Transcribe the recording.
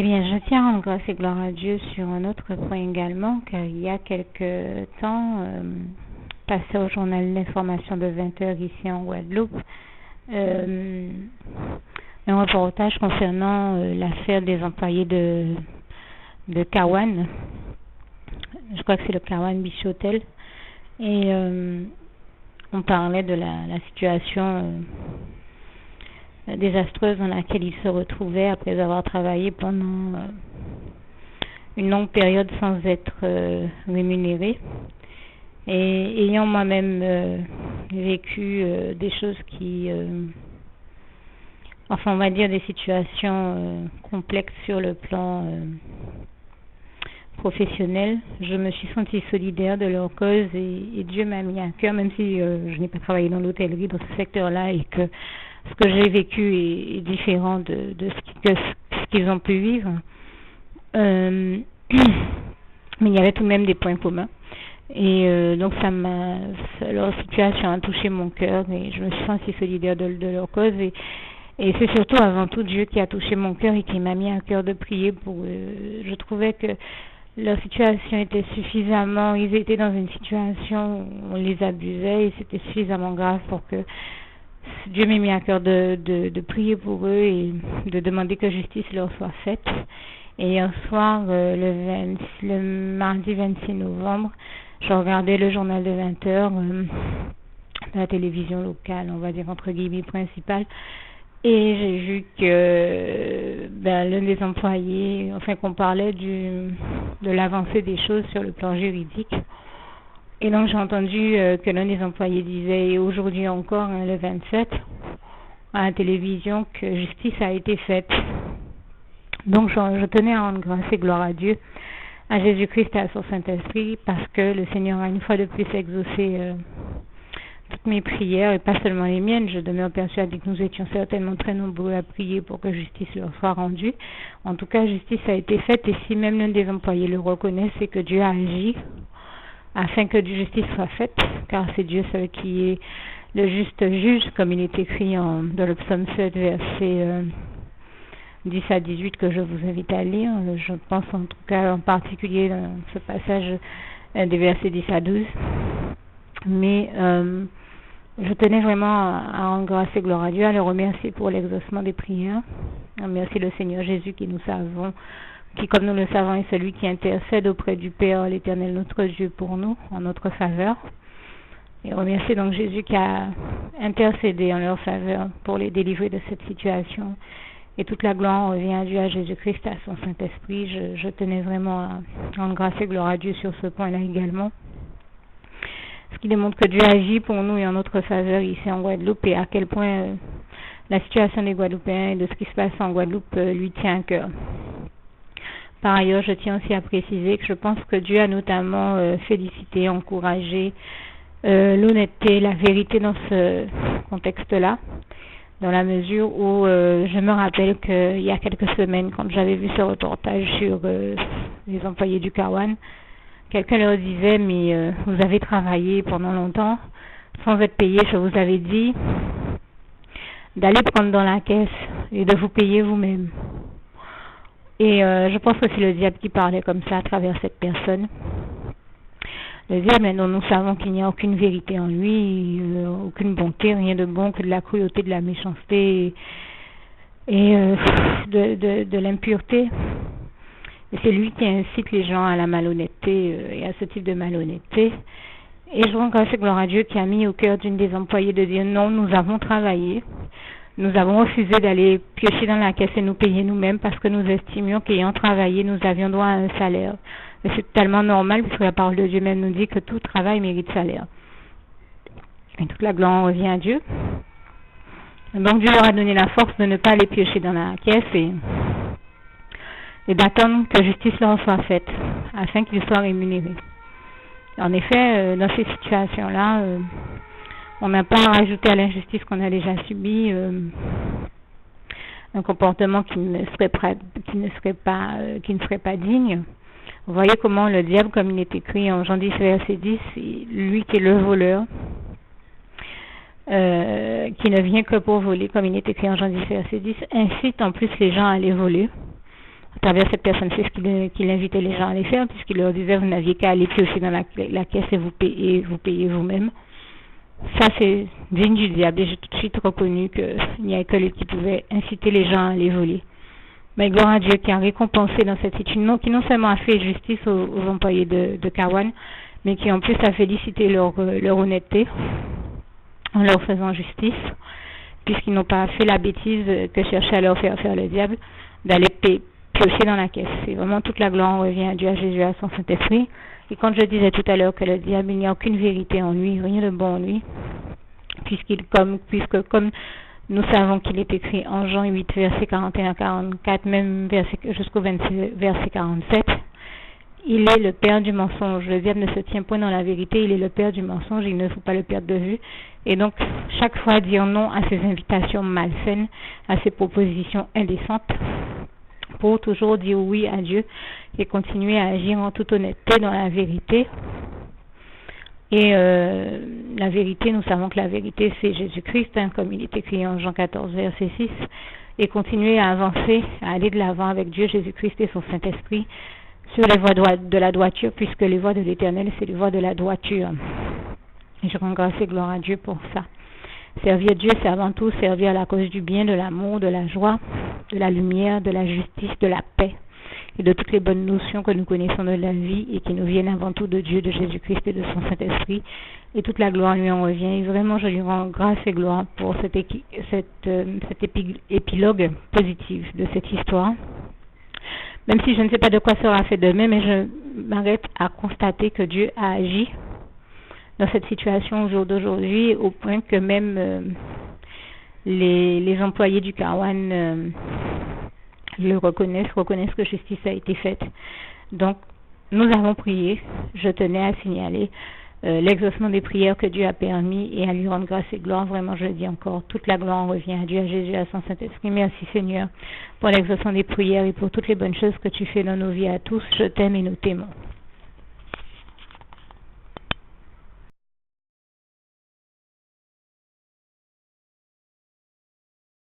Eh bien, je tiens à rendre grâce et gloire à Dieu sur un autre point également, car il y a quelque temps, passé au journal L'Information de 20 heures ici en Guadeloupe, un reportage concernant l'affaire des employés de Kawan. Je crois que c'est le Kawan Beach Hotel. Et on parlait de la situation désastreuse dans laquelle ils se retrouvaient après avoir travaillé pendant une longue période sans être rémunérés. Et ayant moi-même vécu des choses qui, enfin on va dire des situations complexes sur le plan professionnel, je me suis sentie solidaire de leur cause et Dieu m'a mis à cœur, même si je n'ai pas travaillé dans l'hôtellerie, dans ce secteur-là, et que ce que j'ai vécu est différent de ce qu'ils ont pu vivre. Mais il y avait tout de même des points communs. Et donc leur situation a touché mon cœur et je me suis sentie solidaire de leur cause. Et c'est surtout avant tout Dieu qui a touché mon cœur et qui m'a mis à cœur de prier pour eux. Je trouvais que leur situation était suffisamment, ils étaient dans une situation où on les abusait et c'était suffisamment grave pour que Dieu m'ait mis à cœur de prier pour eux et de demander que justice leur soit faite. Et hier soir, le mardi 26 novembre, je regardais le journal de 20 heures de la télévision locale, on va dire entre guillemets principale, et j'ai vu que l'un des employés, enfin qu'on parlait de l'avancée des choses sur le plan juridique. Et donc j'ai entendu que l'un des employés disait, et aujourd'hui encore, le 27, à la télévision, que justice a été faite. Donc je tenais à rendre grâce et gloire à Dieu, à Jésus-Christ et à son Saint-Esprit, parce que le Seigneur a une fois de plus exaucé toutes mes prières, et pas seulement les miennes. Je demeure persuadée que nous étions certainement très nombreux à prier pour que justice leur soit rendue. En tout cas, justice a été faite, et si même l'un des employés le reconnaît, c'est que Dieu a agi afin que justice soit faite, car c'est Dieu seul qui est le juste juge, comme il est écrit dans le psaume 7, verset 10 à 18, que je vous invite à lire. Je pense en tout cas en particulier dans ce passage des versets 10 à 12. Mais je tenais vraiment à rendre grâce et gloire à Dieu, à le remercier pour l'exaucement des prières. Merci le Seigneur Jésus qui, comme nous le savons, est celui qui intercède auprès du Père, l'Éternel, notre Dieu, pour nous, en notre faveur. Et remercier donc Jésus qui a intercédé en leur faveur pour les délivrer de cette situation. Et toute la gloire revient à Dieu, à Jésus-Christ, à son Saint-Esprit. Je tenais vraiment à rendre grâce et gloire à Dieu sur ce point-là également. Ce qui démontre que Dieu agit pour nous et en notre faveur ici en Guadeloupe, et à quel point la situation des Guadeloupéens et de ce qui se passe en Guadeloupe lui tient à cœur. Par ailleurs, je tiens aussi à préciser que je pense que Dieu a notamment félicité, encouragé l'honnêteté, la vérité dans ce contexte-là, dans la mesure où je me rappelle qu'il y a quelques semaines, quand j'avais vu ce reportage sur les employés du Kawan, quelqu'un leur disait, mais vous avez travaillé pendant longtemps sans être payé, je vous avais dit d'aller prendre dans la caisse et de vous payer vous-même. Et je pense que c'est le diable qui parlait comme ça à travers cette personne. Le diable, maintenant, nous savons qu'il n'y a aucune vérité en lui, aucune bonté, rien de bon que de la cruauté, de la méchanceté et de l'impureté. Et c'est lui qui incite les gens à la malhonnêteté et à ce type de malhonnêteté. Et je rends grâce et gloire à Dieu qui a mis au cœur d'une des employées de dire non, nous avons travaillé. Nous avons refusé d'aller piocher dans la caisse et nous payer nous-mêmes parce que nous estimions qu'ayant travaillé, nous avions droit à un salaire. Et c'est tellement normal puisque la parole de Dieu même nous dit que tout travail mérite salaire. Et toute la gloire revient à Dieu. Et donc Dieu leur a donné la force de ne pas aller piocher dans la caisse et d'attendre que justice leur soit faite afin qu'ils soient rémunérés. En effet, dans ces situations-là, on n'a pas à rajouter à l'injustice qu'on a déjà subie un comportement qui ne serait pas digne. Vous voyez comment le diable, comme il est écrit en Jean 10, verset 10, lui qui est le voleur, qui ne vient que pour voler, comme il est écrit en Jean 10, verset 10, incite en plus les gens à aller voler. à travers cette personne, c'est ce qu'il invitait les gens à les faire, puisqu'il leur disait, vous n'aviez qu'à aller piocher dans la caisse et vous payez vous-même. Ça, c'est digne du diable, et j'ai tout de suite reconnu qu'il n'y avait que lui qui pouvait inciter les gens à les voler. Mais gloire à Dieu qui a récompensé dans cette situation, qui non seulement a fait justice aux employés de Kawan, mais qui en plus a félicité leur honnêteté en leur faisant justice, puisqu'ils n'ont pas fait la bêtise que cherchait à leur faire le diable, d'aller piocher dans la caisse. C'est vraiment toute la gloire revient à Dieu, à Jésus, à son Saint-Esprit. Et quand je disais tout à l'heure que le diable, il n'y a aucune vérité en lui, rien de bon en lui, puisque comme nous savons qu'il est écrit en Jean 8, verset 41 à 44, même jusqu'au 26, verset 47, il est le père du mensonge. Le diable ne se tient point dans la vérité, il est le père du mensonge, il ne faut pas le perdre de vue. Et donc, chaque fois dire non à ses invitations malsaines, à ses propositions indécentes, pour toujours dire oui à Dieu et continuer à agir en toute honnêteté dans la vérité. Et la vérité, nous savons que la vérité c'est Jésus-Christ, comme il est écrit en Jean 14, verset 6, et continuer à avancer, à aller de l'avant avec Dieu, Jésus-Christ et son Saint-Esprit sur les voies de la droiture, puisque les voies de l'Éternel, c'est les voies de la droiture. Et je rends grâce et gloire à Dieu pour ça. Servir Dieu, c'est avant tout servir à la cause du bien, de l'amour, de la joie, de la lumière, de la justice, de la paix et de toutes les bonnes notions que nous connaissons de la vie et qui nous viennent avant tout de Dieu, de Jésus-Christ et de son Saint-Esprit. Et toute la gloire lui en revient. Et vraiment, je lui rends grâce et gloire pour cet épilogue positif de cette histoire. Même si je ne sais pas de quoi sera fait demain, mais je m'arrête à constater que Dieu a agi dans cette situation au jour d'aujourd'hui, au point que même les employés du Kawan le reconnaissent que justice a été faite. Donc, nous avons prié. Je tenais à signaler l'exaucement des prières que Dieu a permis et à lui rendre grâce et gloire. Vraiment, je le dis encore, toute la gloire en revient à Dieu, à Jésus, à son Saint-Esprit. Merci Seigneur pour l'exaucement des prières et pour toutes les bonnes choses que tu fais dans nos vies à tous. Je t'aime et nous t'aimons.